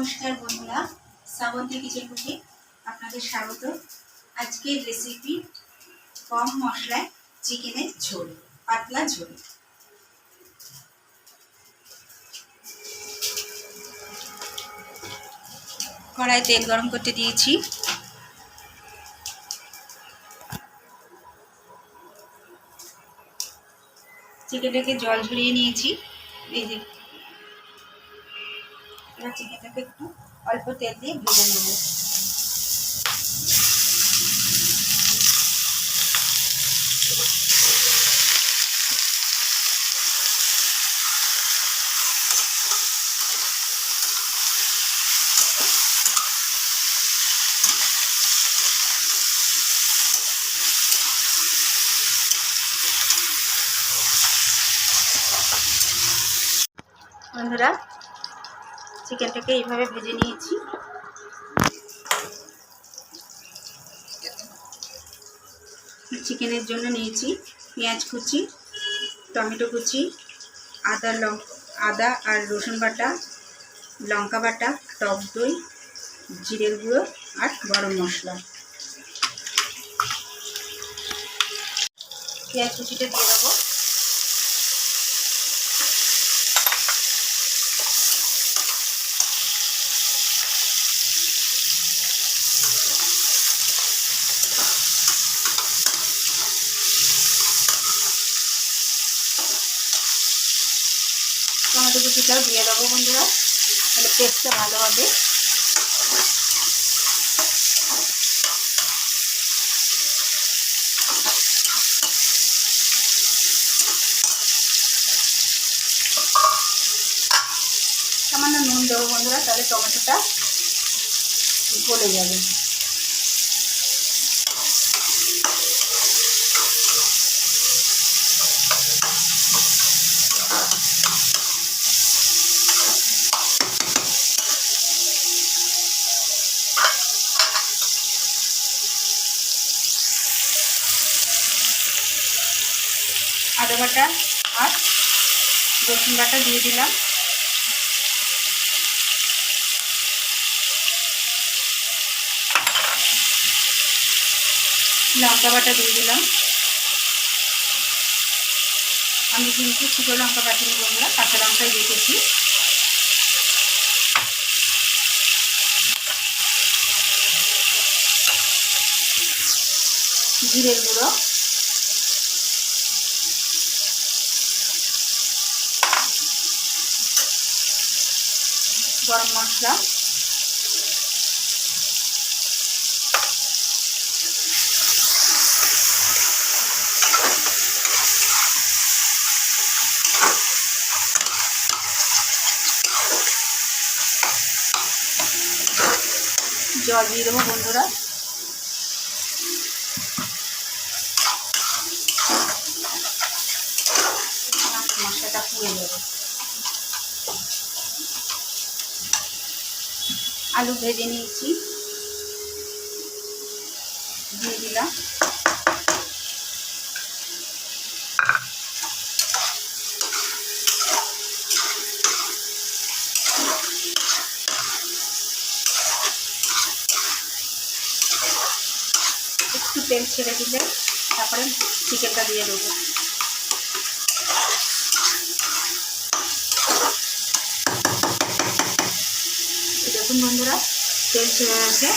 নমস্কার বন্ধুরা, শ্রাবন্তী কিচেন কুকে আপনাদের স্বাগত। আজকের রেসিপি কম মশলায় চিকেনের ঝোল, পাতলা ঝোল। কড়াই তেল গরম করতে দিয়েছি। চিকেনটাকে জল ঝরিয়ে নিয়েছি। এই যে এবার চিকেনটাকে একটু অল্প তেল দিয়ে ভেজে নেব। বন্ধুরা, চিকেনটাকে এইভাবে ভেজে নিয়েছি। চিকেনের জন্য নিয়েছি পেঁয়াজ কুচি, টমেটো কুচি, আদা আর রসুন বাটা, লঙ্কা বাটা, টক দই, জিরের গুঁড়ো আর গরম মশলা। পেঁয়াজ কুচিটা দিয়ে দেবো। টমেটো কুচিটাও দিয়ে দেবো বন্ধুরা, তাহলে টেস্টটা ভালো হবে। সামান্য নুন দেবো বন্ধুরা, তাহলে টমেটোটা গলে যাবে। আদা বাটা আর রসুন বাটা দিয়ে দিলাম। লঙ্কা বাটা দিয়ে দিলাম। আমি কিন্তু শুকনো লঙ্কা বাটিনি বন্ধুরা, কাঁচা লঙ্কাই রেখেছি। জিরের গুঁড়ো, গরম মশলা, জল দিয়ে দেবো বন্ধুরা। মশলাটা পুড়ে যাবে। আলু ভেজে নিয়েছি, দিয়ে দিলাম। একটু তেল ছেড়ে দিলে তারপরে চিকেনটা দিয়ে দেবো। দেখুন বন্ধুরা, তেল ছেড়ে গেছে।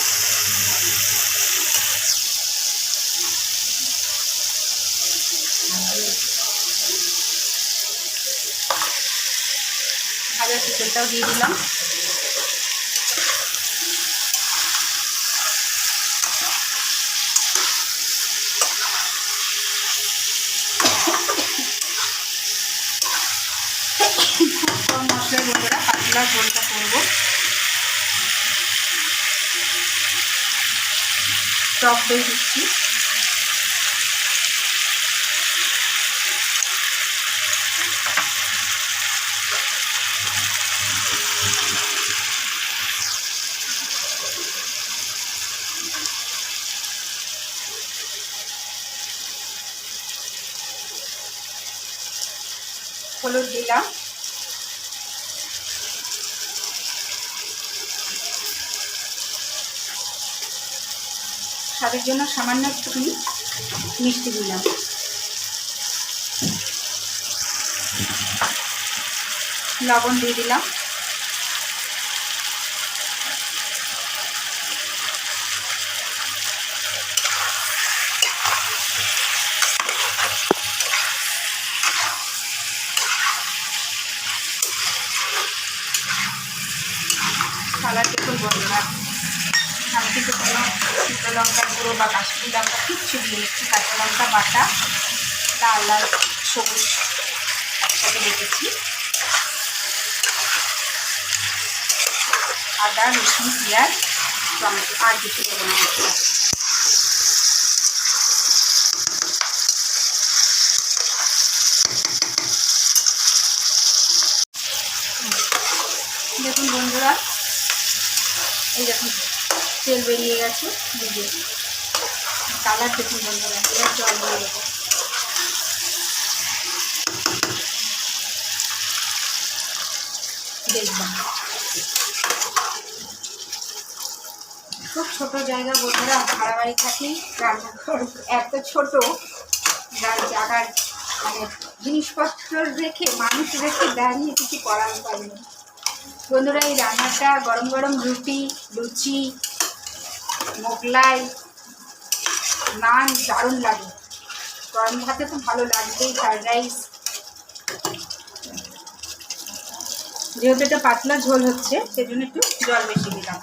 ভাজা চিকেনটাও দিয়ে দিলাম। কম মশলায় বন্ধুরা পাতলা ঝোলটা করবো। টক দই দিচ্ছি। হলুদ দিলাম। স্বাদের জন্য সামান্য একটুখানি মিষ্টি দিলাম। লবণ দিয়ে দিলাম। কালার দেখুন বন্ধুরা, আমি কিন্তু কোনো শুকনো লঙ্কার গুঁড়ো বা কাশ্মীরি লঙ্কা কিচ্ছু দিয়ে নিচ্ছি। কাঁচা লঙ্কা বাটা, লাল আর সবুজ একসাথে রেখেছি। আদা, রসুন, পেঁয়াজ, টমেটো আর কিছু দেবো না মশলা। দেখুন বন্ধুরা, এই দেখুন তেল বেরিয়ে গেছে। কালার দেখুন বন্ধুরা, এবার জল দিয়ে দেবো। দেখবেন খুব ছোট জায়গা বন্ধুরা, ভাড়া বাড়ি থাকি, রান্নাঘর এত ছোট, জায়গার মানে জিনিসপত্র রেখে মানুষ রেখে দাঁড়িয়ে কিছু করার পারিনি বন্ধুরা। এই রান্নাটা গরম গরম রুটি, লুচি, মোগলাই, নান দারুণ লাগে। গরম ভাতে তো ভালো লাগবেই, ফ্রাইড রাইস। যেহেতু এটা পাতলা ঝোল হচ্ছে সেজন্য একটু জল বেশি দিলাম।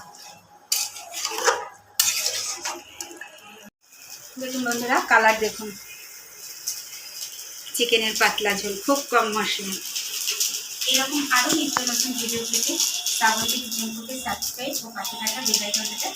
দেখুন বন্ধুরা, কালার দেখুন, চিকেনের পাতলা ঝোল, খুব কম মশলা। এরকম আরও নিত্য নতুন ভিডিও পেতে শ্রাবন্তী কিচেন কুকে সাবস্ক্রাইব ও পাশে থাকা বেল আইকনটা